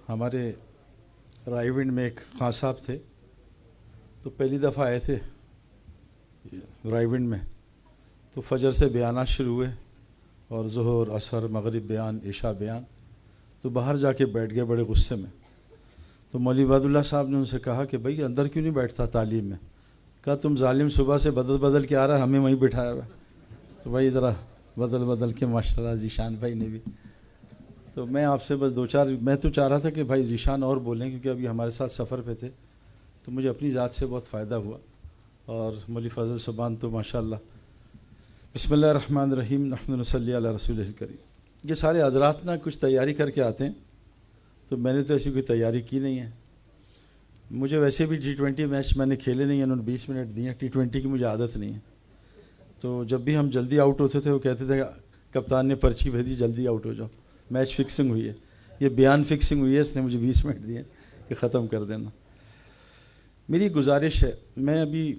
ہمارے رائے ونڈ میں ایک خان صاحب تھے، تو پہلی دفعہ آئے تھے رائے ونڈ میں، تو فجر سے بیانات شروع ہوئے اور ظہر عصر مغرب بیان عشاء بیان، تو باہر جا کے بیٹھ گئے بڑے غصے میں۔ تو مولوی عباد اللہ صاحب نے ان سے کہا کہ بھائی اندر کیوں نہیں بیٹھتا تعلیم میں؟ کہا تم ظالم صبح سے بدل بدل کے آ رہا ہے، ہمیں وہیں بٹھایا ہوا ہے۔ تو بھائی ذرا بدل بدل کے ماشاءاللہ ذیشان بھائی نے بھی، تو میں آپ سے بس میں تو چاہ رہا تھا کہ بھائی ذیشان اور بولیں، کیونکہ ابھی ہمارے ساتھ سفر پہ تھے، تو مجھے اپنی ذات سے بہت فائدہ ہوا، اور مولوی فضل سبحان تو ماشاءاللہ۔ بسم اللہ الرحمن الرحیم، نحمد نصلی علی رسول الکریم۔ یہ سارے حضرات نا کچھ تیاری کر کے آتے ہیں، تو میں نے تو ایسی کوئی تیاری کی نہیں ہے۔ مجھے ویسے بھی T20 میچ میں نے کھیلے نہیں ہیں، انہوں نے 20 منٹ دیے ہیں، T20 کی مجھے عادت نہیں ہے۔ تو جب بھی ہم جلدی آؤٹ ہوتے تھے وہ کہتے تھے کپتان نے پرچی بھیجی جلدی آؤٹ ہو جاؤ، میچ فکسنگ ہوئی ہے، یہ بیان فکسنگ ہوئی ہے، اس نے مجھے 20 منٹ دیے کہ ختم کر دینا۔ میری گزارش ہے، میں ابھی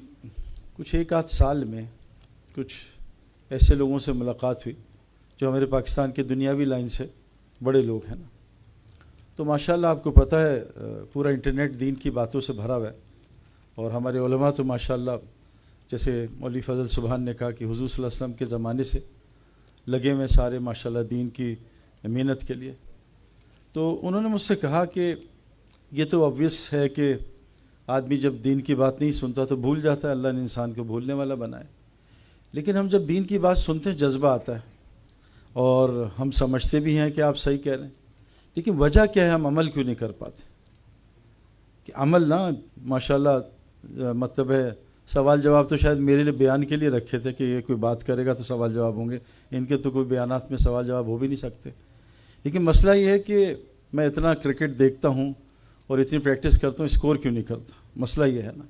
کچھ ایک آدھ سال میں کچھ ایسے لوگوں سے ملاقات ہوئی جو ہمارے پاکستان کے دنیاوی لائن سے بڑے لوگ ہیں نا، تو ماشاءاللہ آپ کو پتہ ہے پورا انٹرنیٹ دین کی باتوں سے بھرا ہوا ہے، اور ہمارے علماء تو ماشاءاللہ جیسے مولوی فضل سبحان نے کہا کہ حضور صلی اللہ علیہ وسلم کے زمانے سے لگے ہوئے سارے ماشاءاللہ دین کی محنت کے لیے۔ تو انہوں نے مجھ سے کہا کہ یہ تو obvious ہے کہ آدمی جب دین کی بات نہیں سنتا تو بھول جاتا ہے، اللہ نے انسان کو بھولنے والا بنایا، لیکن ہم جب دین کی بات سنتے ہیں جذبہ آتا ہے، اور ہم سمجھتے بھی ہیں کہ آپ صحیح کہہ رہے ہیں، لیکن وجہ کیا ہے، ہم عمل کیوں نہیں کر پاتے؟ کہ عمل نا ماشاءاللہ مطلب ہے، سوال جواب تو شاید میرے لیے بیان کے لیے رکھے تھے کہ یہ کوئی بات کرے گا تو سوال جواب ہوں گے، ان کے تو کوئی بیانات میں سوال جواب ہو بھی نہیں سکتے۔ لیکن مسئلہ یہ ہے کہ میں اتنا کرکٹ دیکھتا ہوں اور اتنی پریکٹس کرتا ہوں، اسکور کیوں نہیں کرتا؟ مسئلہ یہ ہے نا۔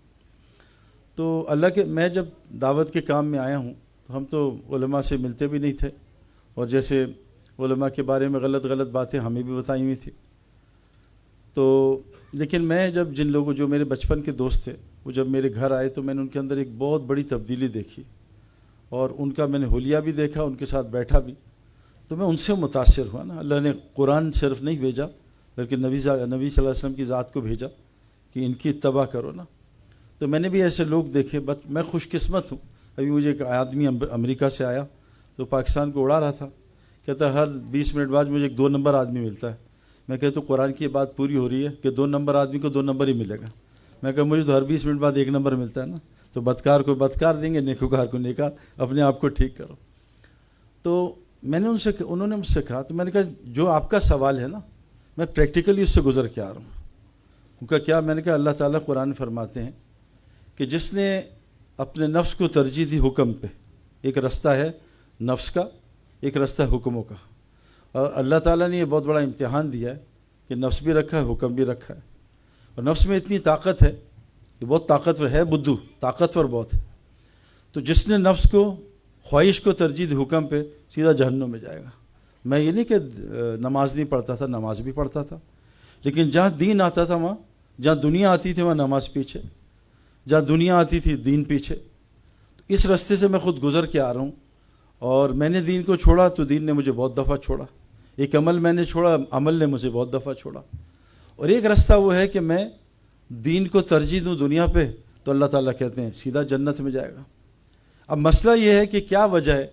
تو اللہ کے میں جب دعوت کے کام میں آیا ہوں تو ہم تو علماء سے ملتے بھی نہیں تھے، اور جیسے علماء کے بارے میں غلط باتیں ہمیں بھی بتائی ہوئی تھی، تو لیکن میں جب جن لوگوں جو میرے بچپن کے دوست تھے وہ جب میرے گھر آئے تو میں نے ان کے اندر ایک بہت بڑی تبدیلی دیکھی، اور ان کا میں نے حلیہ بھی دیکھا، ان کے ساتھ بیٹھا بھی، تو میں ان سے متاثر ہوا نا۔ اللہ نے قرآن صرف نہیں بھیجا بلکہ نبی صلی اللہ علیہ وسلم کی ذات کو بھیجا کہ ان کی اتباع کرو نا۔ تو میں نے بھی ایسے لوگ دیکھے، بس میں خوش قسمت ہوں۔ ابھی مجھے ایک آدمی امریکہ سے آیا تو پاکستان کو اڑا رہا تھا، کہتا ہر 20 منٹ بعد مجھے ایک 2 نمبر آدمی ملتا ہے۔ میں کہتا ہوں قرآن کی بات پوری ہو رہی ہے کہ 2 نمبر آدمی کو 2 نمبر ہی ملے گا۔ میں کہا مجھے تو ہر 20 منٹ بعد 1 نمبر ملتا ہے نا، تو بدکار کو بدکار دیں گے، نیکوکار کو نیکار، اپنے آپ کو ٹھیک کرو۔ تو میں نے انہوں نے مجھ سے کہا، تو میں نے کہا جو آپ کا سوال ہے نا میں پریکٹیکلی اس سے گزر کے آ رہا ہوں۔ ان کا کیا؟ میں نے کہا اللہ تعالیٰ قرآن فرماتے ہیں کہ جس نے اپنے نفس کو ترجیح دی حکم پہ، ایک رستہ ہے نفس کا، ایک رستہ ہے حکموں کا، اور اللہ تعالیٰ نے یہ بہت بڑا امتحان دیا ہے کہ نفس بھی رکھا ہے، حکم بھی رکھا ہے، اور نفس میں اتنی طاقت ہے کہ بہت طاقتور ہے، بدھو طاقتور بہت ہے، تو جس نے نفس کو خواہش کو ترجیح دی حکم پہ سیدھا جہنم میں جائے گا۔ میں یہ نہیں کہ نماز نہیں پڑھتا تھا، نماز بھی پڑھتا تھا، لیکن جہاں دین آتا تھا وہاں، جہاں دنیا آتی تھی وہاں نماز پیچھے، جہاں دنیا آتی تھی دین پیچھے۔ اس رستے سے میں خود گزر کے آ رہا ہوں، اور میں نے دین کو چھوڑا تو دین نے مجھے بہت دفعہ چھوڑا، ایک عمل میں نے چھوڑا، عمل نے مجھے بہت دفعہ چھوڑا، اور ایک رستہ وہ ہے کہ میں دین کو ترجیح دوں دنیا پہ، تو اللہ تعالیٰ کہتے ہیں سیدھا جنت میں جائے گا۔ اب مسئلہ یہ ہے کہ کیا وجہ ہے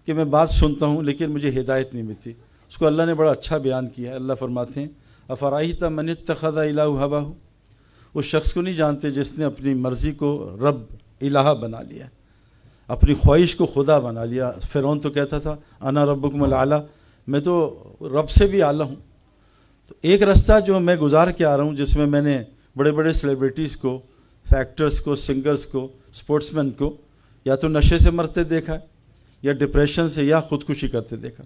کہ میں بات سنتا ہوں لیکن مجھے ہدایت نہیں ملتی؟ اس کو اللہ نے بڑا اچھا بیان کیا ہے۔ اللہ فرماتے ہیں افرائیت من اتخذ الہ ہواہ، اس شخص کو نہیں جانتے جس نے اپنی مرضی کو رب الہ بنا لیا، اپنی خواہش کو خدا بنا لیا۔ فرعون تو کہتا تھا انا ربکم الاعلی، میں تو رب سے بھی اعلیٰ ہوں۔ تو ایک رستہ جو میں گزار کے آ رہا ہوں، جس میں میں نے بڑے بڑے سیلیبریٹیز کو، فیکٹرز کو، سنگرز کو، سپورٹس مین کو یا تو نشے سے مرتے دیکھا ہے، یا ڈپریشن سے، یا خودکشی کرتے دیکھا،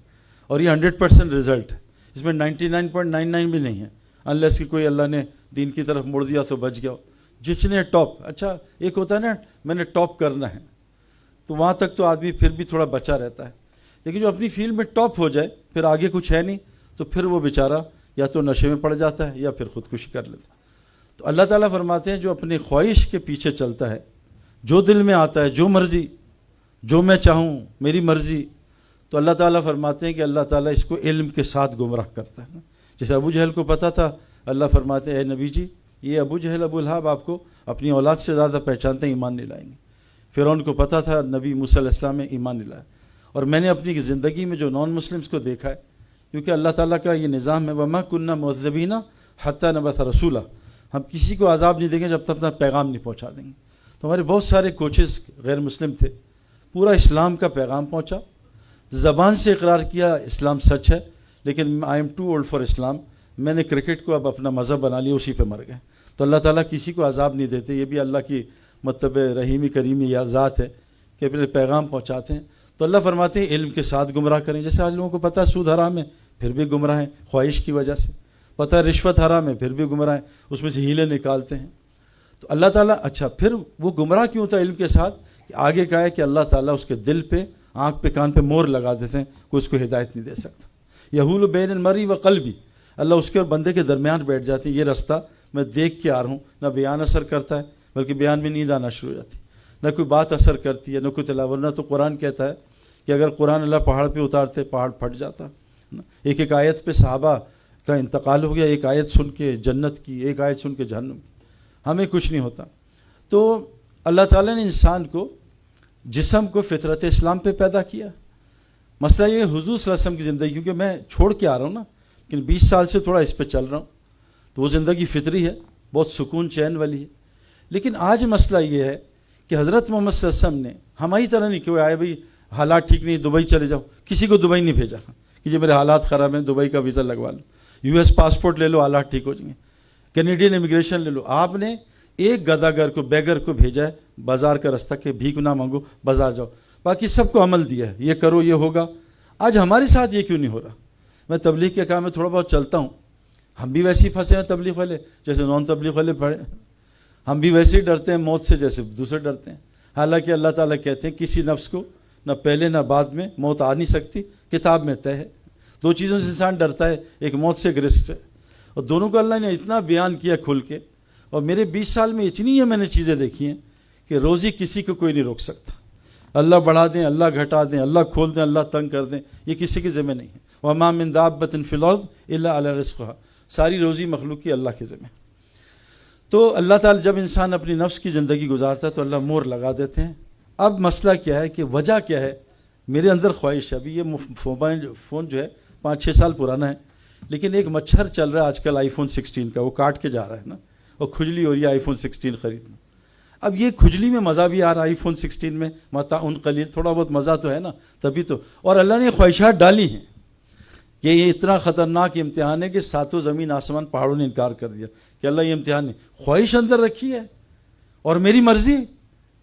اور یہ 100% رزلٹ ہے، اس میں 99.99 بھی نہیں ہے، انلیس کہ کوئی اللہ نے دین کی طرف موڑ دیا تو بچ گیا۔ جس نے ٹاپ، اچھا ایک ہوتا ہے نا میں نے ٹاپ کرنا ہے، تو وہاں تک تو آدمی پھر بھی تھوڑا بچا رہتا ہے، لیکن جو اپنی فیلڈ میں ٹاپ ہو جائے پھر آگے کچھ ہے نہیں، تو پھر وہ بیچارہ یا تو نشے میں پڑ جاتا ہے یا پھر خودکشی کر لیتا ہے۔ تو اللہ تعالیٰ فرماتے ہیں جو اپنی خواہش کے پیچھے چلتا ہے، جو دل میں آتا ہے، جو مرضی، جو میں چاہوں، میری مرضی، تو اللہ تعالیٰ فرماتے ہیں کہ اللہ تعالیٰ اس کو علم کے ساتھ گمراہ کرتا ہے نا۔ جیسے ابو جہل کو پتہ تھا اللہ فرماتے ہیں اے نبی جی یہ ابو جہل ابو لہب آپ کو اپنی اولاد سے زیادہ پہچانتے ہیں، ایمان نہیں لائیں گے۔ فرعون کو پتہ تھا نبی موسیٰ علیہ السلام نے ایمان نہیں لایا، اور میں نے اپنی زندگی میں جو نان مسلمس کو دیکھا ہے، کیونکہ اللہ تعالیٰ کا یہ نظام ہے وَمَا كُنَّا مُعَذِّبِينَ حَتَّى نَبْعَثَ رَسُولًا، ہم کسی کو عذاب نہیں دیں گے جب تک اپنا پیغام نہیں پہنچا دیں گے۔ تو ہمارے بہت سارے کوچز غیر مسلم تھے، پورا اسلام کا پیغام پہنچا، زبان سے اقرار کیا اسلام سچ ہے، لیکن I am too old for Islam, میں نے کرکٹ کو اب اپنا مذہب بنا لیا، اسی پہ مر گئے۔ تو اللہ تعالیٰ کسی کو عذاب نہیں دیتے، یہ بھی اللہ کی مطلب رحیمی کریمی یا ذات ہے کہ اپنے پیغام پہنچاتے ہیں۔ تو اللہ فرماتے ہیں علم کے ساتھ گمراہ کریں، جیسے آج لوگوں کو پتہ ہے سود حرام ہے پھر بھی گمراہ ہیں خواہش کی وجہ سے، پتہ ہے رشوت حرام ہے پھر بھی گمراہ ہیں، اس میں سے ہیلے نکالتے ہیں۔ تو اللہ تعالیٰ اچھا پھر وہ گمراہ کیوں تھا علم کے ساتھ؟ کہ آگے کہا ہے کہ اللہ تعالیٰ اس کے دل پہ آنکھ پہ کان پہ مور لگا دیتے ہیں، کوئی اس کو ہدایت نہیں دے سکتا۔ یحول بین المرء و قلبی، اللہ اس کے اور بندے کے درمیان بیٹھ جاتے ہیں، یہ رستہ میں دیکھ کے آ رہا ہوں، نہ بیان اثر کرتا ہے بلکہ بیان میں نیند آنا شروع ہو جاتی ہے، نہ کوئی بات اثر کرتی ہے، نہ کوئی تلاوت، نہ تو قرآن کہتا ہے کہ اگر قرآن اللہ پہاڑ پہ اتارتے پہاڑ پھٹ جاتا۔ ایک ایک آیت پہ صحابہ کا انتقال ہو گیا، ایک آیت سن کے جنت کی، ایک آیت سن کے جہنم کی، ہمیں کچھ نہیں ہوتا۔ تو اللہ تعالیٰ نے انسان کو جسم کو فطرت اسلام پہ پیدا کیا۔ مسئلہ یہ حضور صلی اللہ علیہ وسلم کی زندگی، کیونکہ میں چھوڑ کے آ رہا ہوں نا، لیکن 20 سال سے تھوڑا اس پہ چل رہا ہوں، تو وہ زندگی فطری ہے، بہت سکون چین والی ہے۔ لیکن آج مسئلہ یہ ہے کہ حضرت محمد صلی اللہ علیہ وسلم نے ہماری طرح نہیں کہ وہ آئے بھائی حالات ٹھیک نہیں دبئی چلے جاؤ، کسی کو دبئی نہیں بھیجا کہ یہ میرے حالات خراب ہیں دبئی کا ویزا لگوا لو، US پاسپورٹ لے لو حالات ٹھیک ہو جائیں گے، کینیڈین امیگریشن لے لو۔ آپ نے ایک گداگر کو بیگر کو بھیجا ہے بازار کا رستہ کہ بھیک نہ مانگو بازار جاؤ، باقی سب کو عمل دیا ہے یہ کرو یہ ہوگا۔ آج ہمارے ساتھ یہ کیوں نہیں ہو رہا؟ میں تبلیغ کے کام میں تھوڑا بہت چلتا ہوں، ہم بھی ویسے ہی پھنسے ہیں تبلیغ والے جیسے نان تبلیغ والے پڑے، ہم بھی ویسے ہی ڈرتے ہیں موت سے جیسے دوسرے ڈرتے ہیں۔ حالانکہ اللہ تعالیٰ کہتے ہیں کسی نفس کو نہ پہلے نہ بعد میں موت آ نہیں سکتی، کتاب میں طے ہے۔ دو چیزوں سے انسان ڈرتا ہے، ایک موت سے ایک رزق سے، اور دونوں کو اللہ نے اتنا بیان کیا کھل کے۔ اور میرے 20 سال میں اتنی ہے میں نے چیزیں دیکھی ہیں کہ روزی کسی کو کوئی نہیں روک سکتا، اللہ بڑھا دیں اللہ گھٹا دیں، اللہ کھول دیں اللہ تنگ کر دیں، یہ کسی کے ذمہ نہیں ہے۔ وَمَا مِن دَابَّةٍ فِي الْأَرْضِ إِلَّا عَلَىٰ رِزْقِهَا، ساری روزی مخلوق کی اللہ کے ذمہ۔ تو اللہ تعالیٰ جب انسان اپنی نفس کی زندگی گزارتا ہے تو اللہ مور لگا دیتے ہیں۔ اب مسئلہ کیا ہے کہ وجہ کیا ہے؟ میرے اندر خواہش ہے، ابھی یہ فون جو ہے 5-6 سال پرانا ہے، لیکن ایک مچھر چل رہا ہے آج کل iPhone 16 کا، وہ کاٹ کے جا رہا ہے نا، اور کھجلی ہو رہی ہے iPhone 16 خریدنا۔ اب یہ کھجلی میں مزہ بھی آ رہا ہے iPhone 16 میں، متاع قلیل، تھوڑا بہت مزہ تو ہے نا، تبھی تو۔ اور اللہ نے خواہشات ڈالی ہیں کہ یہ اتنا خطرناک امتحان ہے کہ ساتوں زمین آسمان پہاڑوں نے انکار کر دیا کہ اللہ یہ امتحان ہے، خواہش اندر رکھی ہے اور میری مرضی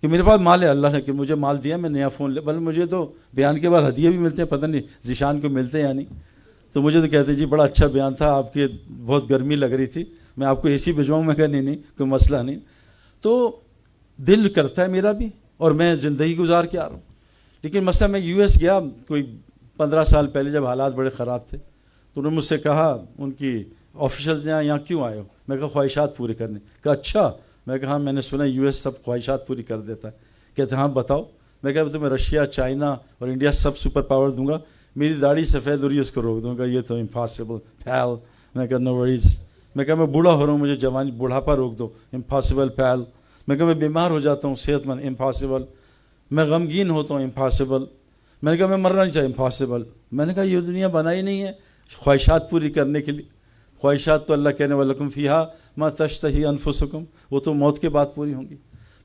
کہ میرے پاس مال ہے، اللہ نے کہ مجھے مال دیا میں نیا فون لے، بلکہ مجھے تو بیان کے بعد ہدیے بھی ملتے ہیں، پتہ نہیں ذیشان کو ملتے ہیں یا نہیں۔ تو مجھے تو کہتے جی بڑا اچھا بیان تھا آپ کے، بہت گرمی لگ رہی تھی، میں آپ کو AC بھجواؤں، میں کہا نہیں کوئی مسئلہ نہیں۔ تو دل کرتا ہے میرا بھی، اور میں زندگی گزار کے آ رہا ہوں۔ لیکن مسئلہ میں US گیا کوئی 15 سال پہلے جب حالات بڑے خراب تھے، تو انہوں نے مجھ سے کہا ان کی آفیشلز یہاں کیوں آئے ہو؟ میں کہا خواہشات پورے کرنے۔ کہا اچھا؟ میں کہا ہاں میں نے سنا US سب خواہشات پوری کر دیتا ہے۔ کہتے ہاں بتاؤ۔ میں کہا تمہیں رشیا چائنا اور انڈیا سب سپر پاور دوں گا، میری داڑھی سفید ہو رہی ہے اس کو روک دوں گا، یہ تو امپاسبل پھیل۔ میں کہا نو وریز۔ میں کہا میں بوڑھا ہو رہا ہوں، مجھے جوانی بڑھاپا روک دو، امپاسبل پھیل۔ میں کہا میں بیمار ہو جاتا ہوں صحت مند، امپاسبل۔ میں غمگین ہوتا ہوں، امپاسبل۔ میں نے کہا میں مرنا نہیں چاہیے، امپاسبل۔ میں نے کہا یہ دنیا بنائی نہیں ہے خواہشات پوری کرنے کے لیے، خواہشات تو اللہ کہنے وَلَكُمْ فِيهَا مَا تَشْتَهِي أَنفُسُكُمْ، وہ تو موت کے بعد پوری ہوں گی۔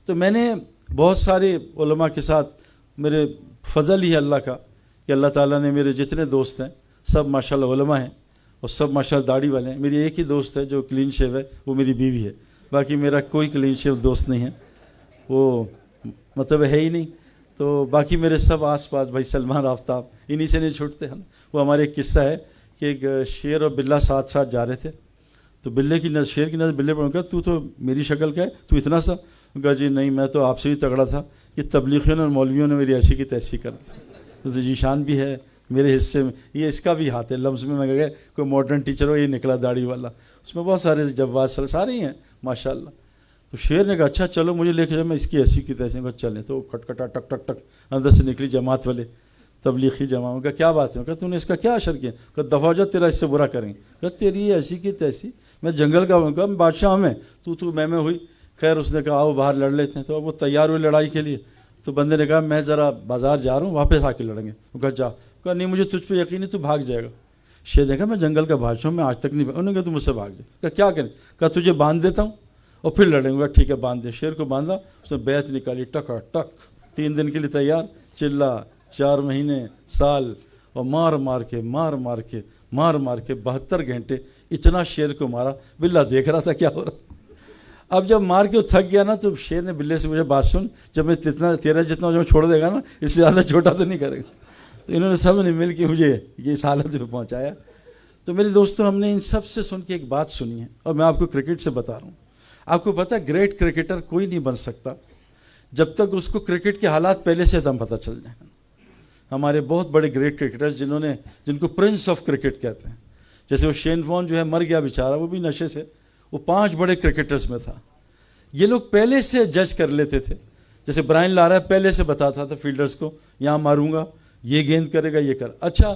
تو میں نے بہت سارے علماء کے ساتھ، میرے فضل ہی ہے اللہ کا کہ اللہ تعالیٰ نے میرے جتنے دوست ہیں سب ماشاءاللہ علماء ہیں اور سب ماشاءاللہ داڑھی والے ہیں۔ میری ایک ہی دوست ہے جو کلین شیو ہے، وہ میری بیوی ہے، باقی میرا کوئی کلین شیو دوست نہیں ہے، وہ مطلب ہے ہی نہیں۔ تو باقی میرے سب آس پاس بھائی سلمان آفتاب انہی سے نہیں چھوٹتے ہیں۔ وہ ہمارے ایک قصہ ہے کہ ایک شیر اور بلہ ساتھ ساتھ جا رہے تھے، تو بلے کی نظر شیر کی نظر بلے پر، کہا تو میری شکل کا ہے، تو اتنا سا؟ کہا جی نہیں میں تو آپ سے بھی تگڑا تھا، کہ تبلیغیوں اور مولویوں نے میری ایسی کی تیسی کر دی۔ ذیشان بھی ہے میرے حصے میں، یہ اس کا بھی ہاتھ ہے لفظ میں کہا کوئی ماڈرن ٹیچر ہو، یہ نکلا داڑھی والا، اس میں بہت سارے جواز سارے ہی ہیں ماشاءاللہ۔ تو شیر نے کہا اچھا چلو مجھے لے کے جاؤ، میں اس کی ایسی کی تیسی کہا چلیں۔ تو کھٹکھٹا ٹک ٹک ٹک اندر سے نکلی جماعت والے، تبلیغی جماعت۔ کہا کیا بات ہے؟ کہا تو نے اس کا کیا اشر کیا؟ کہا دفعہ ہو جا، تیرا اس سے برا کریں گے۔ کہا تیری ایسی کی تیسی، میں جنگل کا ہوں، کہا بادشاہ میں تو میں ہوئی. خیر اس نے کہا آؤ باہر لڑ لیتے ہیں. تو اب وہ تیار ہوئے لڑائی کے لیے. تو بندے نے کہا میں ذرا بازار جا رہا ہوں، واپس آ کے لڑیں گے. وہ کہا جا. کہا نہیں مجھے تجھ پہ یقین ہے، تو بھاگ جائے گا. شیر نے کہا میں جنگل کا بادشاہ ہوں، میں آج تک نہیں. انہوں نے کہا تو مجھ سے بھاگ جائے. کہا کیا کریں؟ کہا تجھے باندھ دیتا ہوں اور پھر لڑیں گے. ٹھیک ہے باندھ دے. شیر کو باندھا، اس نے بیعت نکالی، ٹکا ٹک 3 دن کے لیے تیار. چلا 4 مہینے سال، اور مار مار کے 72 گھنٹے اتنا شیر کو مارا. بلّا دیکھ رہا تھا کیا ہو رہا. اب جب مار کے وہ تھک گیا نا تو شیر نے بلے سے مجھے بات سن، جب میں تیرا جتنا جو چھوڑ دے گا نا اس سے زیادہ چھوٹا تو نہیں کرے گا. تو انہوں نے سب نے مل کے مجھے یہ اس حالت پہ پہنچایا. تو میرے دوستوں ہم نے ان سب سے سن کے ایک بات سنی ہے، اور میں آپ کو کرکٹ سے بتا رہا ہوں. آپ کو پتہ ہے گریٹ کرکٹر کوئی نہیں بن سکتا جب تک اس کو کرکٹ کے حالات پہلے سے دم پتہ چل جائیں. ہمارے بہت بڑے گریٹ کرکٹرز جن کو پرنس آف کرکٹ کہتے ہیں، جیسے وہ شین وارن جو ہے مر گیا بیچارہ، وہ بھی نشے سے، وہ 5 بڑے کرکٹرز میں تھا. یہ لوگ پہلے سے جج کر لیتے تھے. جیسے برائن لارا پہلے سے بتاتا تھا فیلڈرز کو یہاں ماروں گا، یہ گیند کرے گا، یہ کر. اچھا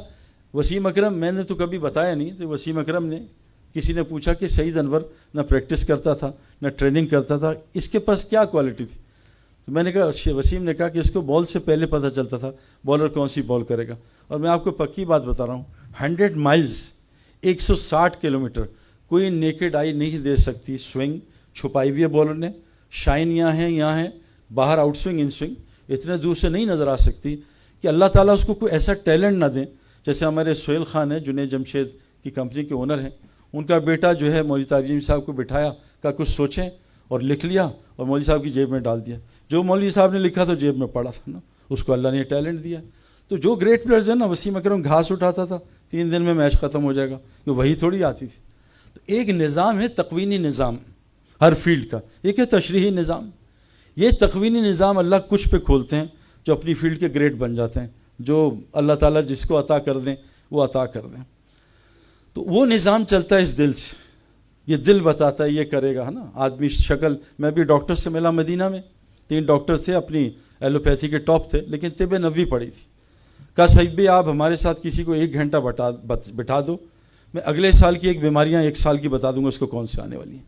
وسیم اکرم میں نے تو کبھی بتایا نہیں. تو وسیم اکرم نے کسی نے پوچھا کہ سعید انور نہ پریکٹس کرتا تھا نہ ٹریننگ کرتا تھا، اس کے پاس کیا کوالٹی تھی؟ تو میں نے کہا، وسیم نے کہا کہ اس کو بال سے پہلے پتہ چلتا تھا بالر کون سی بال کرے گا. اور میں آپ کو پکی بات بتا رہا ہوں، 100 مائلز 160 کلومیٹر کوئی نیکڈ آئی نہیں دے سکتی. سوئنگ چھپائی ہوئی ہے بالر نے، شائن یہاں ہے باہر، آؤٹ سوئنگ ان سوئنگ اتنے دور سے نہیں نظر آ سکتی کہ اللہ تعالیٰ اس کو کوئی ایسا ٹیلنٹ نہ دیں. جیسے ہمارے سہیل خان ہیں، جنید جمشید کی کمپنی کے اونر ہیں، ان کا بیٹا جو ہے مولوی تاجیم صاحب کو بٹھایا، کہا کچھ سوچیں، اور لکھ لیا اور مولوی صاحب کی جیب میں ڈال دیا. جو مولوی صاحب نے لکھا تو جیب میں پڑا تھا نا، اس کو اللہ نے ٹیلنٹ دیا. تو جو گریٹ پلیئرز ہیں نا، وسیم اکرم گھاس اٹھاتا تھا 3 دن میں میچ ختم ہو جائے گا، کہ وہی تھوڑی آتی تھی. تو ایک نظام ہے تقوینی نظام ہر فیلڈ کا، ایک ہے تشریحی نظام. یہ تقوینی نظام اللہ کچھ پہ کھولتے ہیں جو اپنی فیلڈ کے گریٹ بن جاتے ہیں، جو اللہ تعالیٰ جس کو عطا کر دیں وہ عطا کر دیں. تو وہ نظام چلتا ہے اس دل سے. یہ دل بتاتا ہے یہ کرے گا، ہے نا. آدمی شکل، میں بھی ڈاکٹر سے ملا مدینہ میں، 3 ڈاکٹر تھے، اپنی ایلوپیتھی کے ٹاپ تھے، لیکن طب نبوی پڑھی تھی. کہا سعید بھی آپ ہمارے ساتھ کسی کو 1 گھنٹہ بٹھا دو، میں اگلے سال کی ایک بیماریاں 1 سال کی بتا دوں گا اس کو کون سے آنے والی ہیں.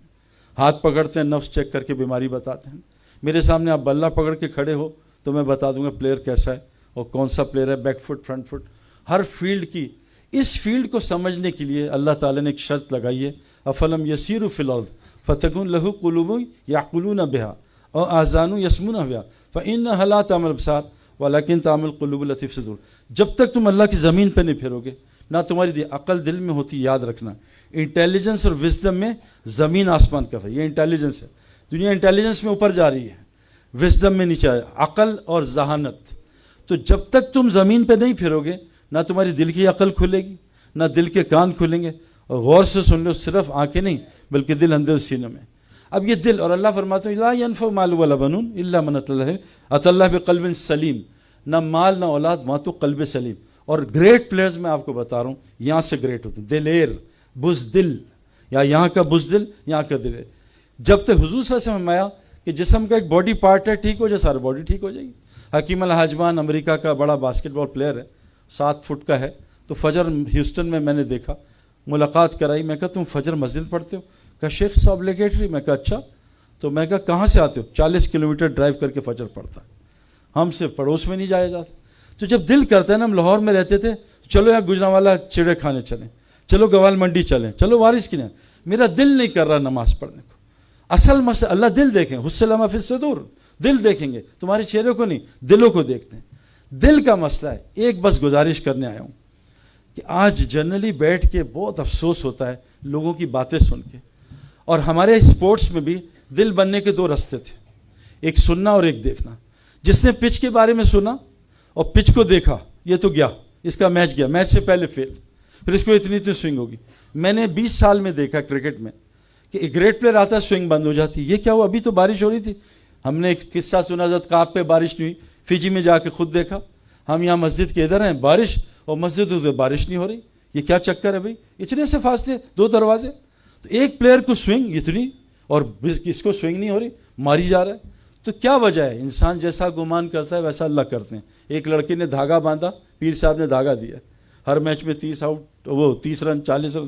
ہاتھ پکڑتے ہیں، نفس چیک کر کے بیماری بتاتے ہیں. میرے سامنے آپ بلہ پکڑ کے کھڑے ہو تو میں بتا دوں گا پلیئر کیسا ہے اور کون سا پلیئر ہے، بیک فٹ فرنٹ فٹ ہر فیلڈ کی. اس فیلڈ کو سمجھنے کے لیے اللہ تعالیٰ نے ایک شرط لگائی ہے، افلم یسیروا فی الارض فتکون لہ قلوب یعقلون بہا اور آذان یسمعون بہا فانھا لا تعمی الابصار ولکن تعمی القلوب التی فی الصدور. جب تک تم اللہ کی زمین پہ نہیں پھرو گے، نہ تمہاری عقل دل میں ہوتی. یاد رکھنا، انٹیلیجنس اور وزڈم میں زمین آسمان کا فرق. یہ انٹیلیجنس ہے، دنیا انٹیلیجنس میں اوپر جا رہی ہے، وزڈم میں نیچے آیا، عقل اور ذہانت. تو جب تک تم زمین پہ نہیں پھرو گے، نہ تمہاری دل کی عقل کھلے گی، نہ دل کے کان کھلیں گے. اور غور سے سن لو، صرف آنکھیں نہیں بلکہ دل اندر سینے میں. اب یہ دل، اور اللہ فرماتے ہیں لا ينفع مال ولا بنون الا من اتى الله بقلب سلیم. نہ مال نہ اولاد، وہاں تو قلب سلیم. اور گریٹ پلیئرز میں آپ کو بتا رہا ہوں یہاں سے گریٹ ہوتے ہیں. دلیر، بزدل، یا یہاں کا بزدل یہاں کا دل. جب تک حضور صلی اللہ علیہ وسلم فرمایا کہ جسم کا ایک باڈی پارٹ ہے، ٹھیک ہو جائے سارا باڈی ٹھیک ہو جائے گی. حکیم الحاجمان امریکہ کا بڑا باسکٹ بال پلیئر ہے، 7 فٹ کا ہے. تو فجر ہیوسٹن میں نے دیکھا، ملاقات کرائی. میں کہا تم فجر مسجد پڑھتے ہو؟ کہا شیخ صاحب obligatory. میں کہا اچھا. تو میں کہا کہاں سے آتے ہو؟ 40 کلومیٹر ڈرائیو کر کے فجر پڑھتا ہے. ہم سے پڑوس میں نہیں جایا جاتا. تو جب دل کرتا ہے نا، ہم لاہور میں رہتے تھے، چلو یار گجرانوالا چڑے کھانے چلیں، چلو گوال منڈی چلیں، چلو وارث کی. میرا دل نہیں کر رہا نماز پڑھنے کو. اصل مسئلہ اللہ دل دیکھیں، حسن ما فی الصدور، دل دیکھیں گے، تمہارے چہرے کو نہیں، دلوں کو دیکھتے ہیں. دل کا مسئلہ ہے. ایک بس گزارش کرنے آیا ہوں کہ آج جنرلی بیٹھ کے بہت افسوس ہوتا ہے لوگوں کی باتیں سن کے. اور ہمارے اسپورٹس میں بھی دل بننے کے 2 راستے تھے، ایک سننا اور ایک دیکھنا. جس نے پچ کے بارے میں سنا اور پچ کو دیکھا، یہ تو گیا، اس کا میچ گیا، میچ سے پہلے فیل، پھر اس کو اتنی سوئنگ ہوگی. میں نے 20 سال میں دیکھا کرکٹ میں کہ ایک گریٹ پلیئر آتا ہے، سوئنگ بند ہو جاتی. یہ کیا ہوا؟ ابھی تو بارش ہو رہی تھی. ہم نے ایک قصہ سنا، حضرت کعب پہ بارش نہیں ہوئی. فجی میں جا کے خود دیکھا. ہم یہاں مسجد کے ادھر ہیں، بارش، اور مسجد ادھر بارش نہیں ہو رہی. یہ کیا چکر ہے بھائی؟ اتنے سے فاصلے، 2 دروازے. تو ایک پلیئر کو سوئنگ اتنی، اور کس کو سوئنگ نہیں ہو رہی، ماری جا رہا ہے. تو کیا وجہ ہے؟ انسان جیسا گمان کرتا ہے ویسا اللہ کرتے ہیں. ایک لڑکے نے دھاگا باندھا، پیر صاحب نے دھاگا دیا، ہر میچ میں 30 آؤٹ، وہ 30 رن 40 رن.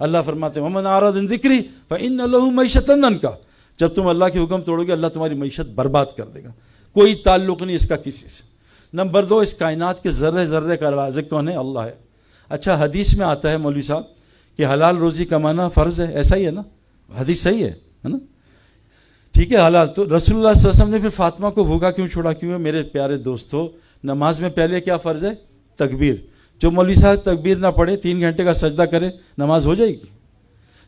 اللہ فرماتے ہیں ومن اعرض عن ذکری فإن له معیشۃ ضنکا، جب تم اللہ کے حکم توڑو گے اللہ تمہاری معیشت برباد کر دے گا، کوئی تعلق نہیں اس کا کسی سے۔ نمبر 2، اس کائنات کے ذرے ذرے کا رازق کون ہے؟ اللہ ہے۔ اچھا حدیث میں آتا ہے مولوی صاحب کہ حلال روزی کمانا فرض ہے، ایسا ہی ہے نا؟ حدیث صحیح ہے نا؟ ٹھیک ہے حلال، تو رسول اللہ صلی اللہ علیہ وسلم نے پھر فاطمہ کو بھوکا کیوں چھوڑا؟ کیوں ہے میرے پیارے دوستو؟ نماز میں پہلے کیا فرض ہے؟ تکبیر۔ جو مولوی صاحب تکبیر نہ پڑھے 3 گھنٹے کا سجدہ کرے نماز ہو جائے گی؟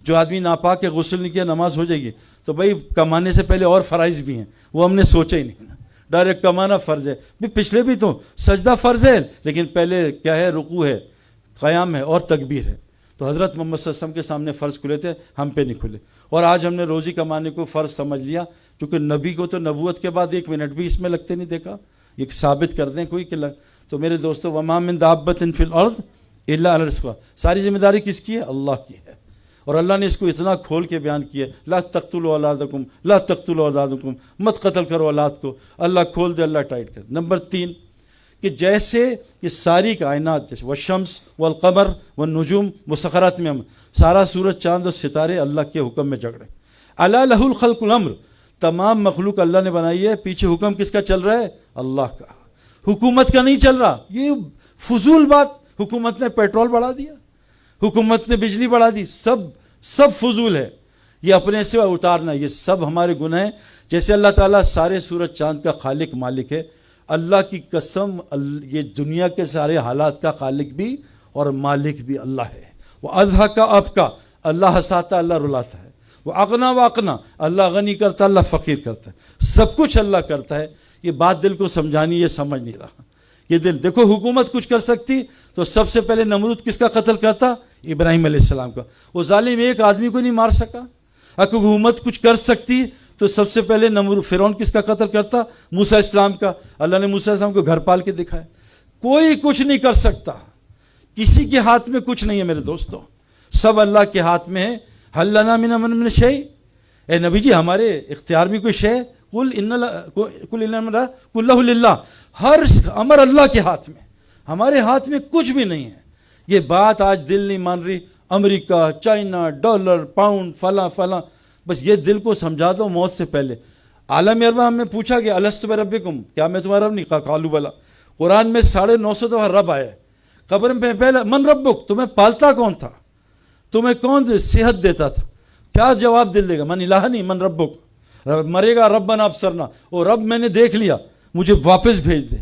جو آدمی ناپاک کے غسل نہیں کیا نماز ہو جائے گی؟ تو بھائی کمانے سے پہلے اور فرائض بھی ہیں، وہ ہم نے سوچا ہی نہیں نا، ڈائریکٹ کمانا فرض ہے۔ پچھلے بھی تو سجدہ فرض ہے، لیکن پہلے کیا ہے؟ رکوع ہے، قیام ہے اور تکبیر ہے۔ تو حضرت محمد صلی اللہ علیہ وسلم کے سامنے فرض کھلے تھے، ہم پہ نہیں کھلے، اور آج ہم نے روزی کمانے کو فرض سمجھ لیا، کیونکہ نبی کو تو نبوت کے بعد 1 منٹ بھی اس میں لگتے نہیں دیکھا۔ یہ ثابت کر دیں کوئی کہ تو میرے دوستو وما من دابۃ فی الارض الا علی رزقها، ساری ذمہ داری کس کی ہے؟ اللہ کی ہے، اور اللہ نے اس کو اتنا کھول کے بیان کیا ہے، لا تقتلوا اولادکم، لا تقتلوا اولادکم، مت قتل کرو اولاد کو، اللہ کھول دے، اللہ ٹائٹ کر۔ نمبر 3 کہ جیسے یہ ساری کائنات، جیسے والشمس والقمر والنجوم مسخرات میں، سارا سورج چاند اور ستارے اللہ کے حکم میں جھگڑے۔ الا لہ الخلق والامر، تمام مخلوق اللہ نے بنائی ہے، پیچھے حکم کس کا چل رہا ہے؟ اللہ کا، حکومت کا نہیں چل رہا۔ یہ فضول بات، حکومت نے پیٹرول بڑھا دیا، حکومت نے بجلی بڑھا دی، سب فضول ہے، یہ اپنے سے اتارنا، یہ سب ہمارے گناہ ہیں۔ جیسے اللہ تعالیٰ سارے سورج چاند کا خالق مالک ہے، اللہ کی قسم یہ دنیا کے سارے حالات کا خالق بھی اور مالک بھی اللہ ہے۔ وہ اضحیٰ کا اب کا، اللہ ہنساتا اللہ رلاتا ہے۔ وہ اغنا و اقنا، اللہ غنی کرتا اللہ فقیر کرتا ہے، سب کچھ اللہ کرتا ہے۔ یہ بات دل کو سمجھانی، یہ سمجھ نہیں رہا۔ یہ دل دیکھو، حکومت کچھ کر سکتی تو سب سے پہلے نمرود کس کا قتل کرتا؟ ابراہیم علیہ السلام کا۔ وہ ظالم ایک آدمی کو نہیں مار سکا۔ اگر حکومت کچھ کر سکتی تو سب سے پہلے نمرود فرعون کس کا قتل کرتا؟ موسیٰ السلام کا۔ اللہ نے موسیٰ السلام کو گھر پال کے دکھایا۔ کوئی کچھ نہیں کر سکتا، کسی کے ہاتھ میں کچھ نہیں ہے میرے دوستوں، سب اللہ کے ہاتھ میں ہے۔ حل لنا من امر من شیء، اے نبی جی ہمارے اختیار میں کوئی شے؟ قل الامر کلہ للہ، ہر امر اللہ کے ہاتھ میں، ہمارے ہاتھ میں کچھ بھی نہیں ہے۔ یہ بات آج دل نہیں مان رہی، امریکہ، چائنا، ڈالر، پاؤنڈ، فلاں فلاں، بس یہ دل کو سمجھا دو موت سے پہلے۔ عالم ارواح میں پوچھا گیا الست بربکم، کیا میں تمہارا رب نہیں؟ کہا قالوا بلی۔ قرآن میں 950 دفعہ رب آیا ہے۔ قبر میں پہلے من ربک، تمہیں پالتا کون تھا؟ تمہیں کون صحت دیتا تھا؟ کیا جواب دل دے گا؟ من الہ نہیں، من ربک۔ مرے گا ربنا ابصرنا، او رب میں نے دیکھ لیا، مجھے واپس بھیج دے۔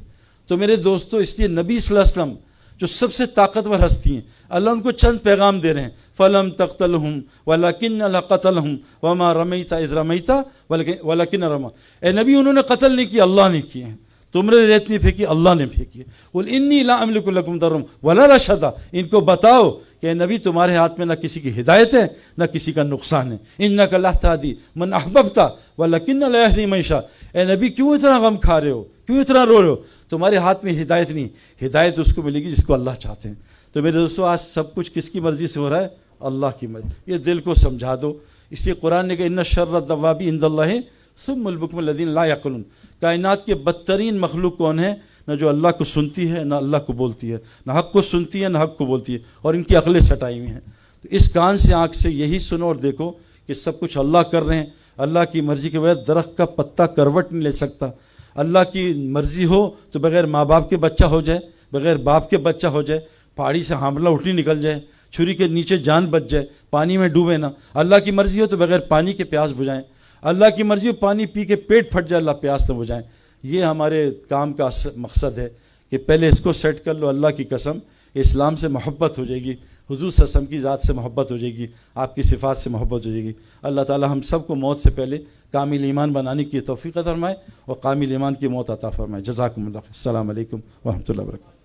تو میرے دوستو اس لیے نبی صلی اللہ علیہ وسلم جو سب سے طاقتور ہستی ہیں، اللہ ان کو چند پیغام دے رہے ہیں، فلم تقتلہم ولکن اللہ قتلہم وما رمیت اذ رمیت ولکن رمی۔ اے نبی انہوں نے قتل نہیں کیا، اللہ نے کیے ہیں، تم نے ریت نہیں پھینکی، اللہ نے پھینکی ہے۔ قل انی لا املک لکم ضرا ولا رشدا، ان کو بتاؤ کہ اے نبی تمہارے ہاتھ میں نہ کسی کی ہدایت ہے نہ کسی کا نقصان ہے۔ انک لا تہدی من احببت ولکن لا یہدی من یشاء۔ اے نبی کیوں اتنا غم کھا رہے ہو، کیوں اتنا رو رہے ہو؟ تمہارے ہاتھ میں ہدایت نہیں، ہدایت اس کو ملے گی جس کو اللہ چاہتے ہیں۔ تو میرے دوستو آج سب کچھ کس کی مرضی سے ہو رہا ہے؟ اللہ کی مرضی۔ یہ دل کو سمجھا دو۔ اس لیے قرآن نے کہا ان شر الدواب عند اللہ ثم البکم الذین لا یعقلون۔ کائنات کے بدترین مخلوق کون ہے؟ نہ جو اللہ کو سنتی ہے نہ اللہ کو بولتی ہے، نہ حق کو سنتی ہے نہ حق کو بولتی ہے، اور ان کی عقلیں سٹائی ہوئی ہیں۔ تو اس کان سے آنکھ سے یہی سنو اور دیکھو کہ سب کچھ اللہ کر رہے ہیں۔ اللہ کی مرضی کے بغیر درخت کا پتا کروٹ نہیں لے سکتا۔ اللہ کی مرضی ہو تو بغیر ماں باپ کے بچہ ہو جائے، بغیر باپ کے بچہ ہو جائے، پہاڑی سے حاملہ اٹھنی نکل جائے، چھری کے نیچے جان بچ جائے، پانی میں ڈوبے نہ۔ اللہ کی مرضی ہو تو بغیر پانی کے پیاس بجھائیں، اللہ کی مرضی ہو پانی پی کے پیٹ پھٹ جائے، اللہ پیاس نہ بجھائیں۔ یہ ہمارے کام کا مقصد ہے کہ پہلے اس کو سیٹ کر لو۔ اللہ کی قسم اسلام سے محبت ہو جائے گی، حضور صلی اللہ علیہ وسلم کی ذات سے محبت ہو جائے گی، آپ کی صفات سے محبت ہو جائے گی۔ اللہ تعالی ہم سب کو موت سے پہلے کامل ایمان بنانے کی توفیق عطا فرمائے اور کامل ایمان کی موت عطا فرمائے۔ جزاکم اللہ خیر۔ السلام علیکم ورحمۃ اللہ وبرکاتہ۔